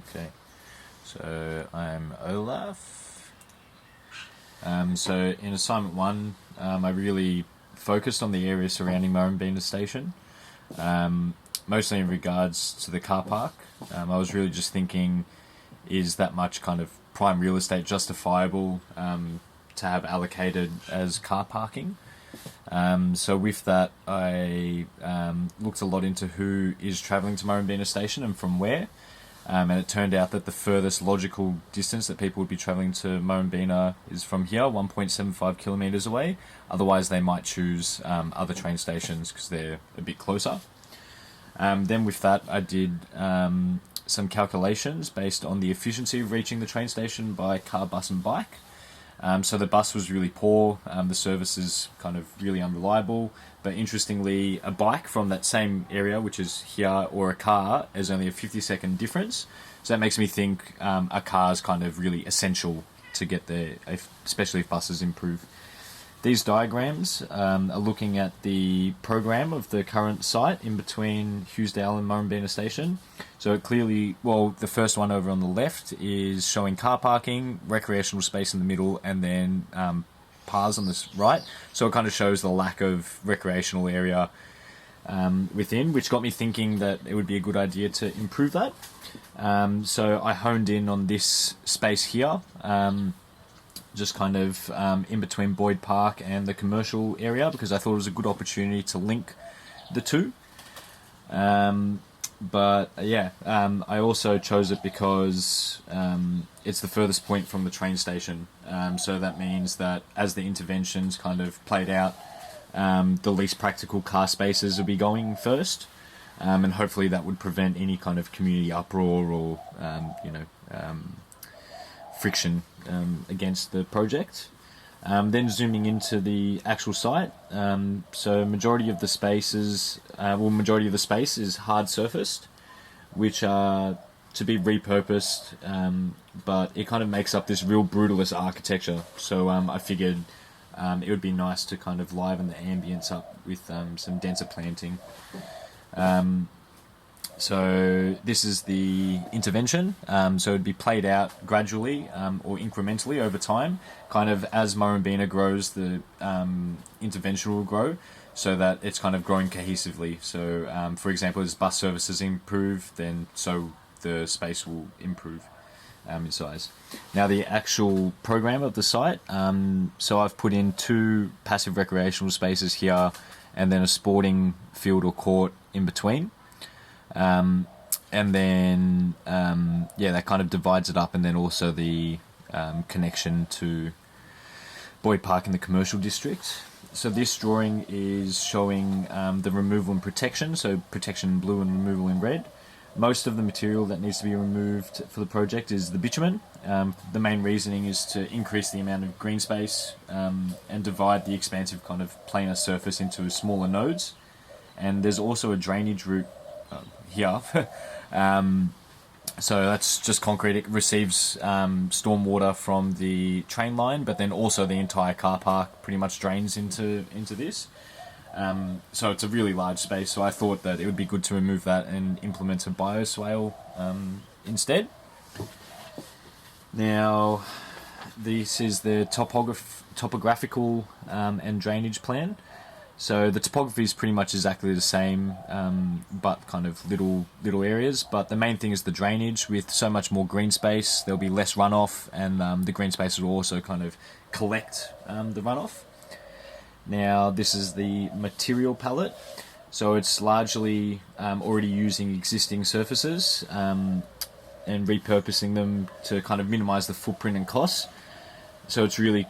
Okay, so I'm Olaf. So in assignment 1, I really focused on the area surrounding Murrumbina Station, mostly in regards to the car park. I was really just thinking, is that much kind of prime real estate justifiable to have allocated as car parking? So with that, I looked a lot into who is travelling to Murrumbina Station and from where. And it turned out that the furthest logical distance that people would be travelling to Murrumbina is from here, 1.75 kilometres away. Otherwise, they might choose other train stations because they're a bit closer. Then with that, I did some calculations based on the efficiency of reaching the train station by car, bus and bike. So the bus was really poor, the service is kind of really unreliable, but interestingly, a bike from that same area, which is here, or a car, is only a 50-second difference. So that makes me think a car is kind of really essential to get there, especially if buses improve. These diagrams are looking at the program of the current site in between Hughesdale and Murrumbina Station. So it clearly, well, the first one over on the left is showing car parking, recreational space in the middle, and then paths on the right. So it kind of shows the lack of recreational area within, which got me thinking that it would be a good idea to improve that. So I honed in on this space here. Just kind of in between Boyd Park and the commercial area, because I thought it was a good opportunity to link the two. But yeah, I also chose it because it's the furthest point from the train station. So that means that as the interventions kind of played out, the least practical car spaces will be going first. And hopefully that would prevent any kind of community uproar or, friction against the project. Then zooming into the actual site, so majority of the space is hard surfaced, which are to be repurposed, but it kind of makes up this real brutalist architecture. So I figured it would be nice to kind of liven the ambience up with some denser planting. So this is the intervention. So it'd be played out gradually or incrementally over time. Kind of as Murrumbina grows, the intervention will grow, so that it's kind of growing cohesively. So, for example, as bus services improve, then so the space will improve in size. Now the actual program of the site. So I've put in 2 passive recreational spaces here, and then a sporting field or court in between. And then, that kind of divides it up, and then also the connection to Boyd Park in the commercial district. So this drawing is showing the removal and protection, so protection in blue and removal in red. Most of the material that needs to be removed for the project is the bitumen. The main reasoning is to increase the amount of green space and divide the expansive kind of planar surface into smaller nodes. And there's also a drainage route here. So that's just concrete. It receives stormwater from the train line, but then also the entire car park pretty much drains into this. So it's a really large space, so I thought that it would be good to remove that and implement a bioswale instead. Now, this is the topographical and drainage plan. So the topography is pretty much exactly the same, but kind of little areas. But the main thing is the drainage. With so much more green space, there'll be less runoff, and the green space will also kind of collect the runoff. Now this is the material palette. So it's largely already using existing surfaces and repurposing them to kind of minimize the footprint and costs. So it's really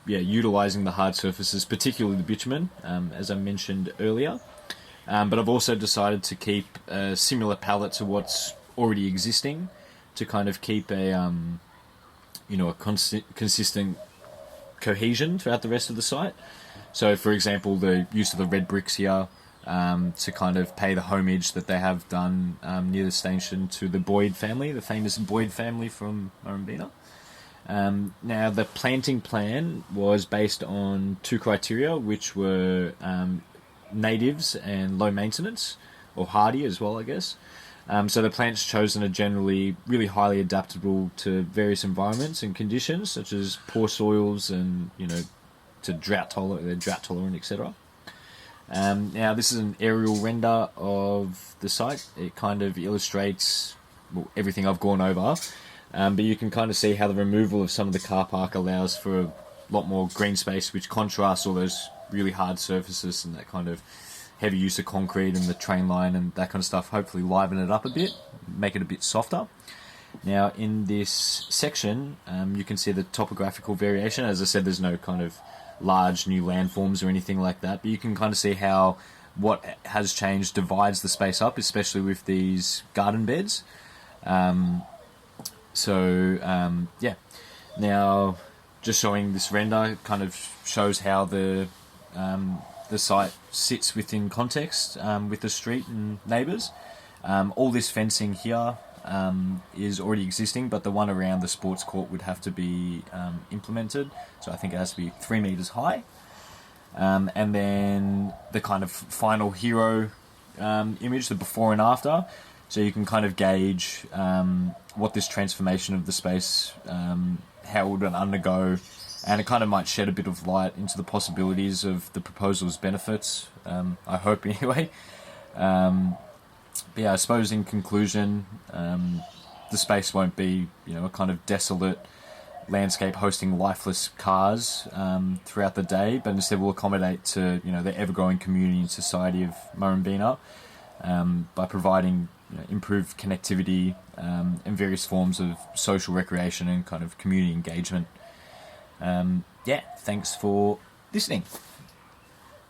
utilising the hard surfaces, particularly the bitumen, as I mentioned earlier. But I've also decided to keep a similar palette to what's already existing, to kind of keep a consistent cohesion throughout the rest of the site. So, for example, the use of the red bricks here to kind of pay the homage that they have done near the station to the Boyd family, the famous Boyd family from Murrumbina. Now, the planting plan was based on 2 criteria, which were natives and low maintenance, or hardy as well, I guess. So the plants chosen are generally really highly adaptable to various environments and conditions, such as poor soils and to drought tolerant, etc. Now this is an aerial render of the site. It kind of illustrates everything I've gone over, but you can kind of see how the removal of some of the car park allows for a lot more green space, which contrasts all those really hard surfaces and that kind of heavy use of concrete and the train line and that kind of stuff. Hopefully liven it up a bit, make it a bit softer. Now in this section, you can see the topographical variation. As I said, there's no kind of large new landforms or anything like that, but you can kind of see how what has changed divides the space up, especially with these garden beds. Yeah. Now, just showing this render kind of shows how the site sits within context with the street and neighbours. All this fencing here is already existing, but the one around the sports court would have to be implemented. So I think it has to be 3 meters high. And then the kind of final hero image, the before and after. So you can kind of gauge what this transformation of the space, how it would undergo, and it kind of might shed a bit of light into the possibilities of the proposal's benefits, I hope anyway. But yeah, I suppose in conclusion, the space won't be, a kind of desolate landscape hosting lifeless cars throughout the day, but instead will accommodate to, the ever-growing community and society of Murrumbeena by providing improved connectivity and various forms of social recreation and kind of community engagement. Thanks for listening.